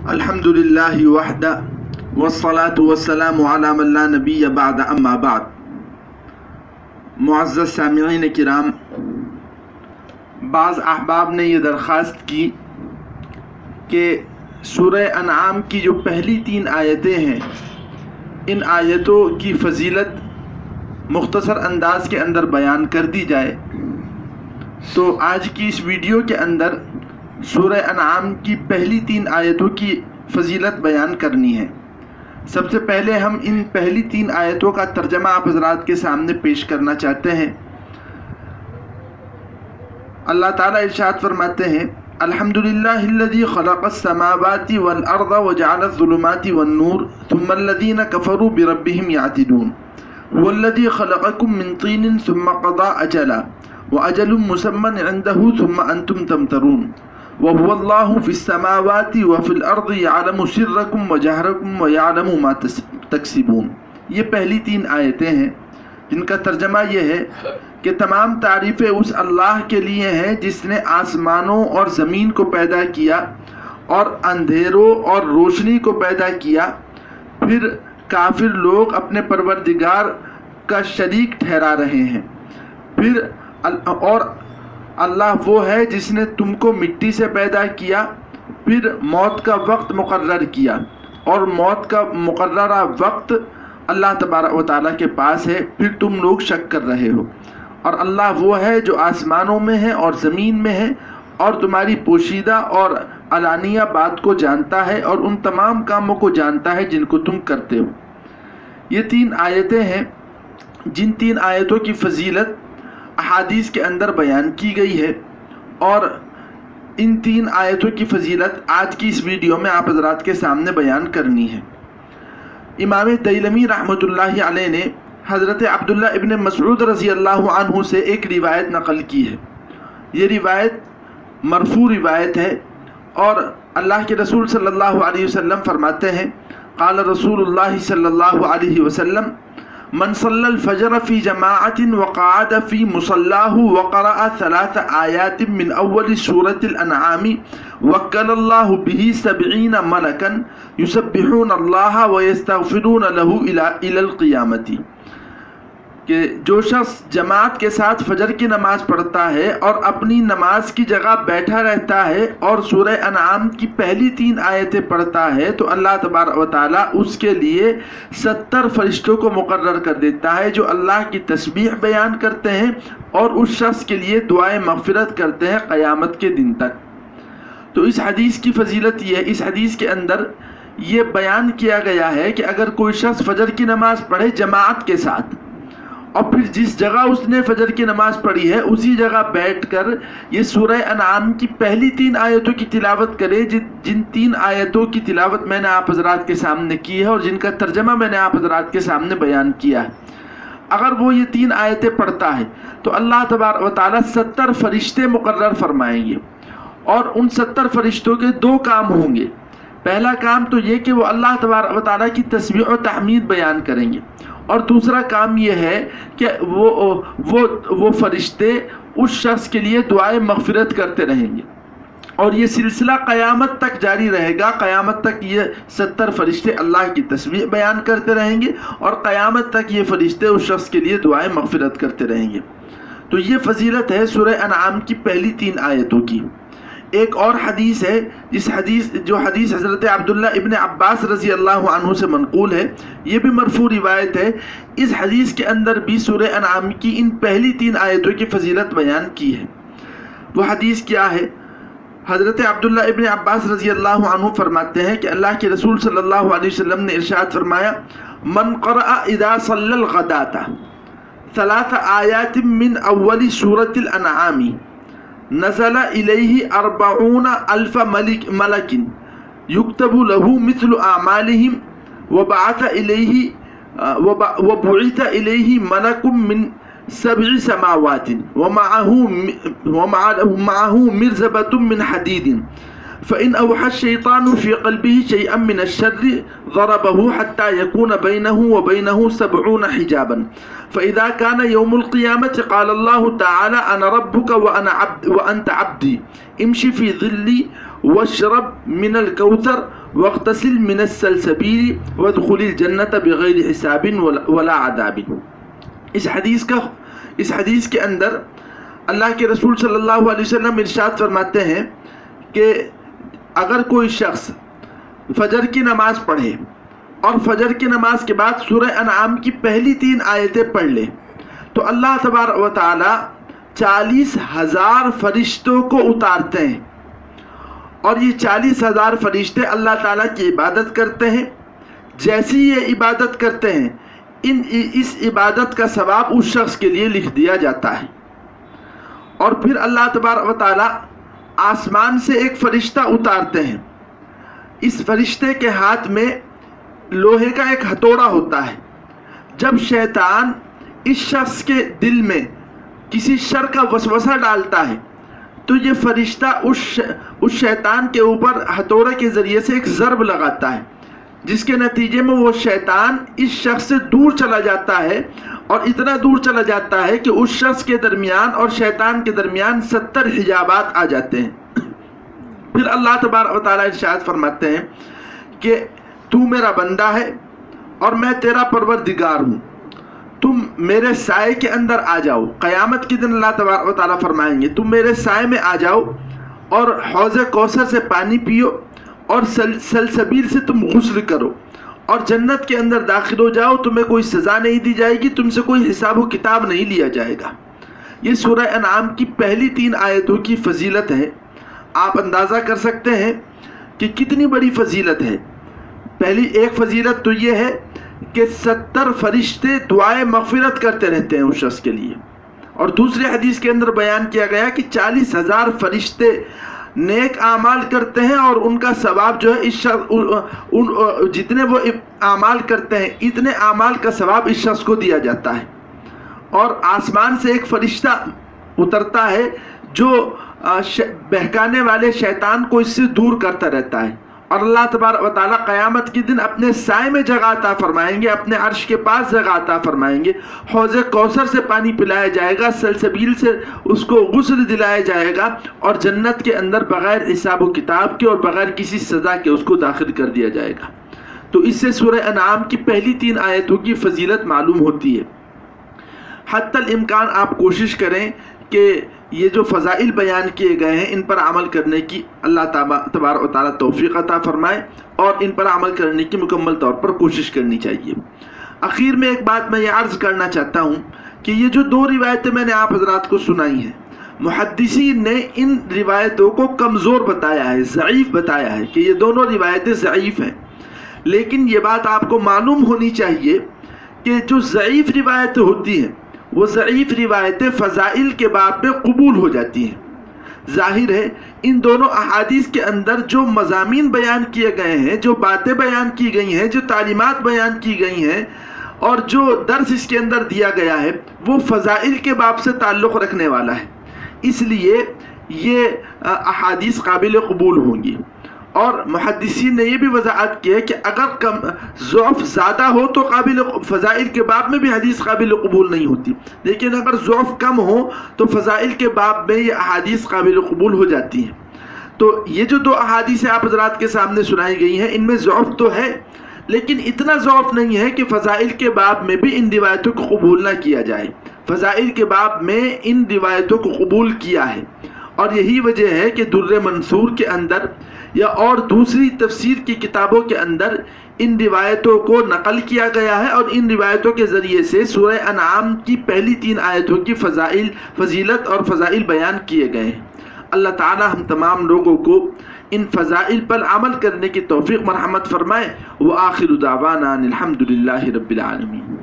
الحمد للہ وحدہ والصلاة والسلام علی من لا نبی بعد اما بعد۔ معزز سامعین کرام، بعض احباب نے یہ درخواست کی کہ سورہ انعام کی جو پہلی 3 آیتیں ہیں ان آیتوں کی فضیلت مختصر انداز کے اندر بیان کر دی جائے، تو آج کی اس ویڈیو کے اندر سورہ انعام کی پہلی 3 آیتوں کی فضیلت بیان کرنی ہے۔ سب سے پہلے ہم ان پہلی 3 آیتوں کا ترجمہ آپ حضرات کے سامنے پیش کرنا چاہتے ہیں۔ اللہ تعالیٰ ارشاد فرماتے ہیں: الحمدللہ الذی خلق السماوات والارض وجعل الظلمات والنور ثم الذین کفروا بربهم یعدلون والذی خلقکم من طین ثم قضى اجلا واجل مسمى عنده ثم انتم تمترون وهو الله في السماوات وفي الارض يعلم سركم وجهركم ويعلم ما تكسبون۔ یہ پہلی 3 آیتیں ہیں جن کا ترجمہ یہ ہے کہ تمام تعریفیں اس اللہ کے لیے ہیں جس نے آسمانوں اور زمین کو پیدا کیا اور اندھیروں اور روشنی کو پیدا کیا۔ پھر کافر لوگ اپنے پروردگار کا شریک ٹھہرا رہے ہیں۔ پھر اور اللہ وہ ہے جس نے تم کو مٹی سے پیدا کیا، پھر موت کا وقت مقرر کیا، اور موت کا مقررہ وقت اللہ تبارک و تعالیٰ کے پاس ہے، پھر تم لوگ شک کر رہے ہو۔ اور اللہ وہ ہے جو آسمانوں میں ہے اور زمین میں ہے، اور تمہاری پوشیدہ اور علانیہ بات کو جانتا ہے، اور ان تمام کاموں کو جانتا ہے جن کو تم کرتے ہو۔ یہ 3 آیتیں ہیں جن 3 آیتوں کی فضیلت احادیث کے اندر بیان کی گئی ہے، اور ان 3 آیتوں کی فضیلت آج کی اس ویڈیو میں آپ حضرات کے سامنے بیان کرنی ہے۔ امام دیلمی رحمۃ اللہ علیہ نے حضرت عبداللہ ابن مسعود رضی اللہ عنہ سے ایک روایت نقل کی ہے۔ یہ روایت مرفوع روایت ہے، اور اللہ کے رسول صلی اللہ علیہ وسلم فرماتے ہیں: قال رسول اللہ صلی اللہ علیہ وسلم: من صلى الفجر في جماعة وقعد في مصلاه وقرأ 3 آيات من أول سورة الأنعام وكل الله به 70 ملكا يسبحون الله ويستغفرون له إلى القيامة۔ کہ جو شخص جماعت کے ساتھ فجر کی نماز پڑھتا ہے اور اپنی نماز کی جگہ بیٹھا رہتا ہے اور سورہ انعام کی پہلی 3 آیتیں پڑھتا ہے، تو اللہ تبارک و تعالیٰ اس کے لیے 70 فرشتوں کو مقرر کر دیتا ہے جو اللہ کی تسبیح بیان کرتے ہیں اور اس شخص کے لیے دعائیں مغفرت کرتے ہیں قیامت کے دن تک۔ تو اس حدیث کی فضیلت یہ ہے، اس حدیث کے اندر یہ بیان کیا گیا ہے کہ اگر کوئی شخص فجر کی نماز پڑھے جماعت کے ساتھ، اور پھر جس جگہ اس نے فجر کی نماز پڑھی ہے اسی جگہ بیٹھ کر یہ سورہ انعام کی پہلی 3 آیتوں کی تلاوت کرے، جن 3 آیتوں کی تلاوت میں نے آپ حضرات کے سامنے کی ہے اور جن کا ترجمہ میں نے آپ حضرات کے سامنے بیان کیا ہے، اگر وہ یہ 3 آیتیں پڑھتا ہے تو اللہ تبارک و تعالیٰ 70 فرشتے مقرر فرمائیں گے، اور ان 70 فرشتوں کے 2 کام ہوں گے۔ پہلا کام تو یہ کہ وہ اللہ تبارک و تعالیٰ کی تسبیح و تحمید بیان کریں گے، اور دوسرا کام یہ ہے کہ وہ فرشتے اس شخص کے لیے دعائیں مغفرت کرتے رہیں گے، اور یہ سلسلہ قیامت تک جاری رہے گا۔ قیامت تک یہ 70 فرشتے اللہ کی تسبیح بیان کرتے رہیں گے، اور قیامت تک یہ فرشتے اس شخص کے لیے دعائیں مغفرت کرتے رہیں گے۔ تو یہ فضیلت ہے سورہ انعام کی پہلی 3 آیتوں کی۔ ایک اور حدیث ہے جو حدیث حضرت عبداللہ ابن عباس رضی اللہ عنہ سے منقول ہے، یہ بھی مرفوع روایت ہے۔ اس حدیث کے اندر بھی سورہ انعام کی ان پہلی 3 آیتوں کی فضیلت بیان کی ہے۔ وہ حدیث کیا ہے؟ حضرت عبداللہ ابن عباس رضی اللہ عنہ فرماتے ہیں کہ اللہ کے رسول صلی اللہ علیہ وسلم نے ارشاد فرمایا: من قرأ اذا صلى الغداة 3 آیات من اول سورة الانعام نزل الیہ 40,000 ملک یکتب له مثل اعمالہم وبعث الیہ ملک من 7 سماوات ومعه مرزبة من حدید فإن أوحى الشيطان في قلبه شيئا من الشر ضربه حتى يكون بينه وبينه 70 حجابا فإذا كان يوم القيامة قال الله تعالى أنا ربك وأنت عبدي امشي في ظلي वशरब मिनल कौसर वक्तसिल मिनस सलसबील वदखुलिल जन्नत बगैर हिसाबिन वला अदाबिन। इस हदीस के अंदर अल्लाह के रसूल सल्लल्लाहु अलैहि वसल्लम इरशाद फरमाते हैं कि अगर कोई शख्स फजर की नमाज पढ़े और फजर की नमाज के बाद सूरह अनआम की पहली 3 आयतें पढ़ ले तो अल्लाह तबारक व तआला 40,000 फरिश्तों को उतारते हैं, और ये 40,000 फरिश्ते अल्लाह ताला की इबादत करते हैं। जैसी ये इबादत करते हैं इस इबादत का सवाब उस शख्स के लिए लिख दिया जाता है। और फिर अल्लाह तबारक व तआला आसमान से एक फरिश्ता उतारते हैं। इस फरिश्ते के हाथ में लोहे का एक हथौड़ा होता है। जब शैतान इस शख्स के दिल में किसी शर का वसवसा डालता है तो ये फरिश्ता उस शैतान के ऊपर हथौड़े के ज़रिए से एक ज़रब लगाता है, जिसके नतीजे में वो शैतान इस शख्स से दूर चला जाता है, और इतना दूर चला जाता है कि उस शख्स के दरमियान और शैतान के दरमियान 70 हिजाबात आ जाते हैं। फिर अल्लाह तबारक व तआला इरशाद फरमाते हैं कि तू मेरा बंदा है और मैं तेरा परवरदिगार हूँ, तुम मेरे साए के अंदर आ जाओ। क़यामत के दिन अल्लाह तबारक व तआला फरमाएंगे तुम मेरे साए में आ जाओ और हौज़े कौसर से पानी पियो और सलसबील से तुम गुस्ल करो और जन्नत के अंदर दाखिल हो जाओ, तुम्हें कोई सज़ा नहीं दी जाएगी, तुमसे कोई हिसाब व किताब नहीं लिया जाएगा। ये सूरह अनआम की पहली 3 आयतों की फजीलत है। आप अंदाज़ा कर सकते हैं कि कितनी बड़ी फजीलत है। पहली एक फजीलत तो ये है कि 70 फरिश्ते दुआए मग़फ़िरत करते रहते हैं उस शख्स के लिए, और दूसरे हदीस के अंदर बयान किया गया कि 40,000 फरिश्ते नेक आमाल करते हैं और उनका सवाब जो है इस शख्स जितने वो आमाल करते हैं इतने आमाल का सवाब इस शख्स को दिया जाता है। और आसमान से एक फरिश्ता उतरता है जो बहकाने वाले शैतान को इससे दूर करता रहता है, और अल्लाह तबारक व तआला क़यामत के दिन अपने साए में जगह अता फरमाएंगे, अपने अर्श के पास जगह अता फरमाएंगे। हौज़े कौसर से पानी पिलाया जाएगा, सलसबील से उसको गुस्ल दिलाया जाएगा, और जन्नत के अंदर बग़ैर हिसाब व किताब के और बग़ैर किसी सज़ा के उसको दाखिल कर दिया जाएगा। तो इससे सूरह अनआम की पहली 3 आयतों की फजीलत मालूम होती है। हत्तल इम्कान आप कोशिश करें कि ये जो फ़ज़ाइल बयान किए गए हैं इन पर अमल करने की अल्लाह तबारक व तआला तौफ़ीक़ अता फ़रमाए, और इन पर अमल करने की मुकम्मल तौर पर कोशिश करनी चाहिए। आखिर में एक बात मैं ये अर्ज़ करना चाहता हूँ कि ये जो 2 रिवायतें मैंने आप हज़रात को सुनाई हैं, मुहद्दिसीन ने इन रिवायतों को कमज़ोर बताया है, ज़ईफ़ बताया है कि ये दोनों रिवायतें ज़ईफ़ हैं। लेकिन ये बात आपको मालूम होनी चाहिए कि जो ज़ईफ़ रिवायतें होती हैं वो ज़ईफ़ रिवायतें फ़ज़ाइल के बाब में कबूल हो जाती हैं। ज़ाहिर है इन दोनों अहादीस के अंदर जो मज़ामीन बयान किए गए हैं, जो बातें बयान की गई हैं, जो तालीमात बयान की गई हैं और जो दर्स इसके अंदर दिया गया है वो फ़ज़ाइल के बाब से ताल्लुक़ रखने वाला है, इसलिए ये अहादीस काबिल कबूल होंगी। और मुहद्दिसीन ने यह भी वजाहत की है कि अगर ज़ौफ़ ज़्यादा हो तो काबिल फ़ज़ाइल के बाब में भी हदीस काबिल कबूल नहीं होती, लेकिन अगर ज़ौफ़ कम हो तो फ़ज़ाइल के बाब में ये अहादीस काबिल कबूल हो जाती हैं। तो ये जो 2 अहादीस आप हज़रात के सामने सुनाई गई हैं इनमें ज़ौफ़ तो है, लेकिन इतना ज़ौफ़ नहीं है कि फ़ज़ाइल के बाब में भी इन रिवायतों को कबूल ना किया जाए। फ़ज़ाइल के बाब में इन रिवायतों को कबूल किया है, और यही वजह है कि दुर्र मंसूर के अंदर या और दूसरी तफसीर की किताबों के अंदर इन रिवायतों को नकल किया गया है, और इन रिवायतों के ज़रिए से सूरह अनआम की पहली 3 आयतों की फजीलत और फ़ज़ाइल बयान किए गए हैं। अल्लाह ताला हम तमाम लोगों को इन फ़ज़ाइल पर अमल करने की तौफ़ीक़ मरहमत फ़रमाए। व आखिरु दावाना अनिल हम्दुलिल्लाहि रब्बिल आलमीन।